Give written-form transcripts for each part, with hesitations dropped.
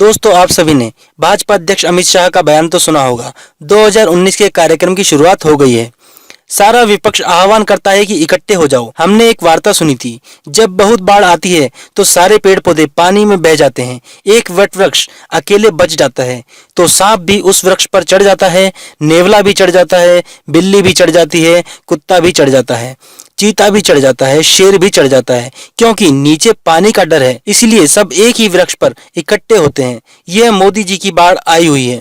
दोस्तों, आप सभी ने भाजपा अध्यक्ष अमित शाह का बयान तो सुना होगा। 2019 के कार्यक्रम की शुरुआत हो गई है। सारा विपक्ष आह्वान करता है कि इकट्ठे हो जाओ। हमने एक वार्ता सुनी थी, जब बहुत बाढ़ आती है तो सारे पेड़ पौधे पानी में बह जाते हैं। एक वट वृक्ष अकेले बच जाता है तो सांप भी उस वृक्ष पर चढ़ जाता है, नेवला भी चढ़ जाता है, बिल्ली भी चढ़ जाती है, कुत्ता भी चढ़ जाता है, चीता भी चढ़ जाता है, शेर भी चढ़ जाता है। क्योंकि नीचे पानी का डर है, इसलिए सब एक ही वृक्ष पर इकट्ठे होते हैं। यह मोदी जी की बाढ़ आई हुई है।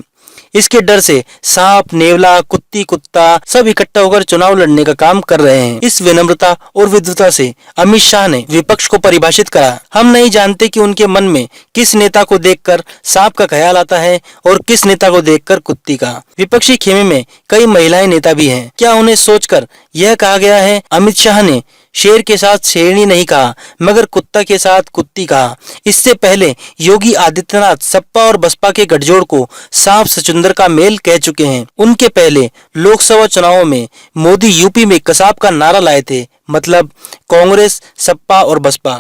इसके डर से सांप, नेवला, कुत्ती, कुत्ता सब इकट्ठा होकर चुनाव लड़ने का काम कर रहे हैं। इस विनम्रता और विद्वता से अमित शाह ने विपक्ष को परिभाषित करा। हम नहीं जानते कि उनके मन में किस नेता को देखकर सांप का ख्याल आता है और किस नेता को देखकर कुत्ती का। विपक्षी खेमे में कई महिलाएं नेता भी हैं। क्या उन्हें सोचकर यह कहा गया है? अमित शाह ने शेर के साथ शेरनी नहीं कहा, मगर कुत्ता के साथ कुत्ती कहा। इससे पहले योगी आदित्यनाथ सपा और बसपा के गठजोड़ को सांप सचुंदर का मेल कह चुके हैं। उनके पहले लोकसभा चुनावों में मोदी यूपी में कसाब का नारा लाए थे, मतलब कांग्रेस, सपा और बसपा।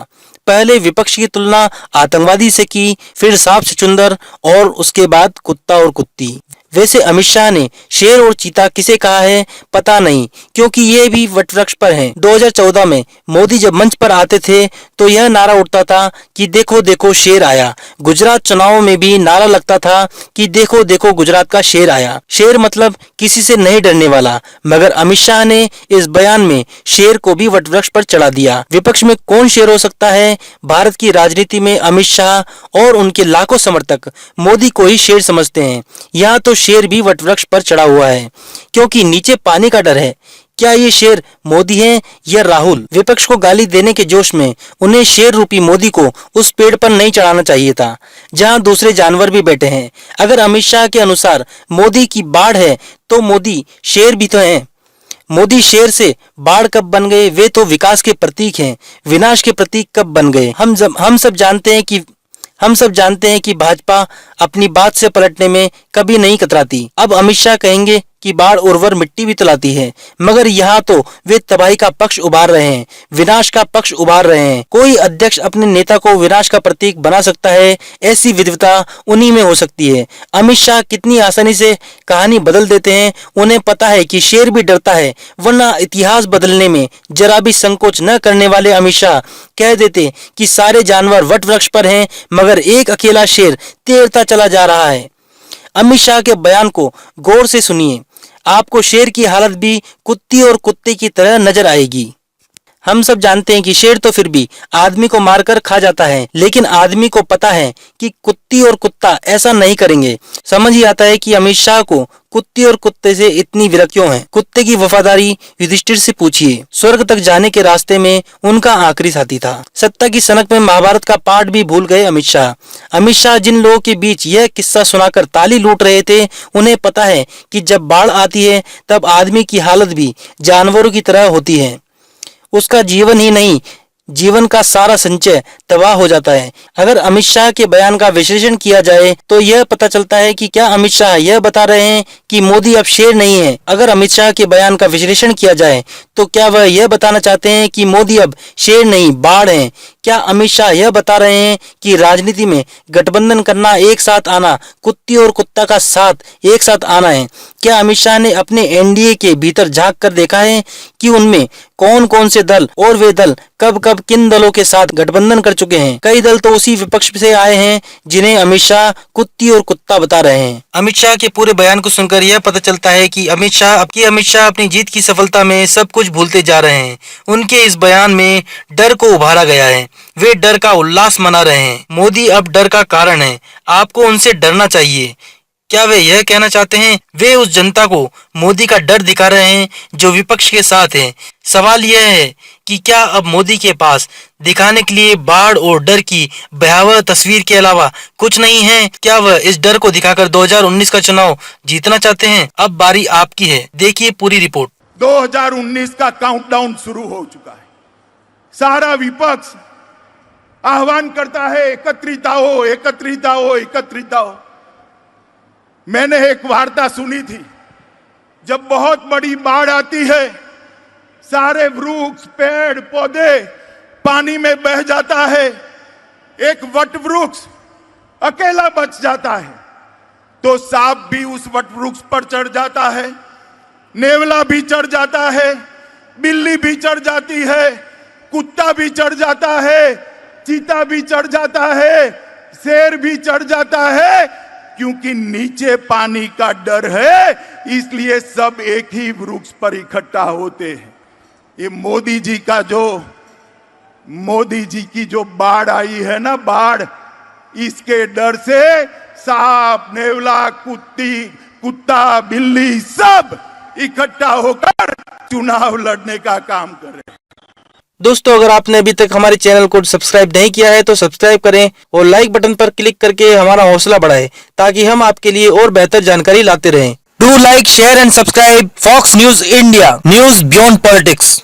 पहले विपक्ष की तुलना आतंकवादी से की, फिर सांप सचुंदर और उसके बाद कुत्ता और कुत्ती। वैसे अमित शाह ने शेर और चीता किसे कहा है पता नहीं, क्योंकि ये भी वटवृक्ष पर हैं। 2014 में मोदी जब मंच पर आते थे तो यह नारा उठता था कि देखो देखो शेर आया। गुजरात चुनाव में भी नारा लगता था कि देखो देखो गुजरात का शेर आया। शेर मतलब किसी से नहीं डरने वाला, मगर अमित शाह ने इस बयान में शेर को भी वटवृक्ष पर चढ़ा दिया। विपक्ष में कौन शेर हो सकता है? भारत की राजनीति में अमित शाह और उनके लाखों समर्थक मोदी को ही शेर समझते हैं। यहाँ तो शेर भी वटवृक्ष पर चढ़ा हुआ है, क्योंकि नीचे पानी का डर है। क्या ये शेर मोदी है या राहुल? विपक्ष को गाली देने के जोश में उन्हें शेर रूपी मोदी को उस पेड़ पर नहीं चढ़ाना चाहिए था जहां दूसरे जानवर भी बैठे हैं। अगर अमित शाह के अनुसार मोदी की बाढ़ है तो मोदी शेर भी तो हैं। मोदी शेर से बाढ़ कब बन गए? वे तो विकास के प्रतीक हैं। विनाश के प्रतीक कब बन गए? हम सब जानते हैं कि भाजपा अपनी बात से पलटने में कभी नहीं कतराती। अब अमित शाह कहेंगे कि बाढ़ उर्वर मिट्टी भी तलाती है, मगर यहाँ तो वे तबाही का पक्ष उभार रहे हैं, विनाश का पक्ष उभार रहे हैं। कोई अध्यक्ष अपने नेता को विनाश का प्रतीक बना सकता है, ऐसी विद्वता उन्हीं में हो सकती है। अमित शाह कितनी आसानी से कहानी बदल देते हैं। उन्हें पता है कि शेर भी डरता है, वरना इतिहास बदलने में जरा भी संकोच न करने वाले अमित शाह कह देते कि सारे जानवर वट वृक्ष पर हैं, मगर एक अकेला शेर तैरता चला जा रहा है। अमित शाह के बयान को गौर से सुनिए, आपको शेर की हालत भी कुत्ती और कुत्ते की तरह नजर आएगी। हम सब जानते हैं कि शेर तो फिर भी आदमी को मारकर खा जाता है, लेकिन आदमी को पता है कि कुत्ती और कुत्ता ऐसा नहीं करेंगे। समझ ही आता है कि अमित शाह को कुत्ती और कुत्ते से इतनी विरह क्यों है। कुत्ते की वफादारी युधिष्ठिर से पूछिए। स्वर्ग तक जाने के रास्ते में उनका आखिरी साथी था। सत्ता की सनक में महाभारत का पाठ भी भूल गए अमित शाह। अमित शाह जिन लोगों के बीच यह किस्सा सुनाकर ताली लूट रहे थे, उन्हें पता है कि जब बाढ़ आती है तब आदमी की हालत भी जानवरों की तरह होती है। उसका जीवन ही नहीं, जीवन का सारा संचय तबाह हो जाता है। अगर अमित शाह के बयान का विश्लेषण किया जाए तो यह पता चलता है कि क्या अमित शाह यह बता रहे हैं कि मोदी अब शेर नहीं है? अगर अमित शाह के बयान का विश्लेषण किया जाए तो क्या वह यह बताना चाहते हैं कि मोदी अब शेर नहीं बाढ़ है? क्या अमित शाह यह बता रहे हैं कि राजनीति में गठबंधन करना, एक साथ आना, कुत्ती और कुत्ता का साथ एक साथ आना है? क्या अमित शाह ने अपने एनडीए के भीतर झांक कर देखा है कि उनमें कौन कौन से दल और वे दल कब कब किन दलों के साथ गठबंधन कर चुके हैं? कई दल तो उसी विपक्ष से आए हैं जिन्हें अमित शाह कुत्ती और कुत्ता बता रहे हैं। अमित शाह के पूरे बयान को सुनकर यह पता चलता है कि अमित शाह अपनी जीत की सफलता में सब कुछ भूलते जा रहे हैं। उनके इस बयान में डर को उभारा गया है। वे डर का उल्लास मना रहे हैं। मोदी अब डर का कारण है, आपको उनसे डरना चाहिए। क्या वे यह कहना चाहते हैं? वे उस जनता को मोदी का डर दिखा रहे हैं जो विपक्ष के साथ है। सवाल यह है कि क्या अब मोदी के पास दिखाने के लिए बाढ़ और डर की भयावह तस्वीर के अलावा कुछ नहीं है? क्या वह इस डर को दिखाकर 2019 का चुनाव जीतना चाहते हैं? अब बारी आपकी है, देखिए पूरी रिपोर्ट। 2019 का काउंटडाउन शुरू हो चुका है। सारा विपक्ष आह्वान करता है एकत्रित आओ, एकत्रित आओ, एकत्रित आओ। मैंने एक वार्ता सुनी थी, जब बहुत बड़ी बाढ़ आती है सारे वृक्ष, पेड़ पौधे पानी में बह जाता है। एक वट वृक्ष अकेला बच जाता है तो सांप भी उस वटवृक्ष पर चढ़ जाता है, नेवला भी चढ़ जाता है, बिल्ली भी चढ़ जाती है, कुत्ता भी चढ़ जाता है, चीता भी चढ़ जाता है, शेर भी चढ़ जाता है, क्योंकि नीचे पानी का डर है, इसलिए सब एक ही वृक्ष पर इकट्ठा होते हैं। ये मोदी जी की जो बाढ़ आई है ना, बाढ़, इसके डर से सांप, नेवला, कुत्ता, बिल्ली सब इकट्ठा होकर चुनाव लड़ने का काम कर रहे हैं। दोस्तों, अगर आपने अभी तक हमारे चैनल को सब्सक्राइब नहीं किया है तो सब्सक्राइब करें और लाइक बटन पर क्लिक करके हमारा हौसला बढ़ाएं ताकि हम आपके लिए और बेहतर जानकारी लाते रहें। Do like, share and subscribe Fox News India, news beyond politics.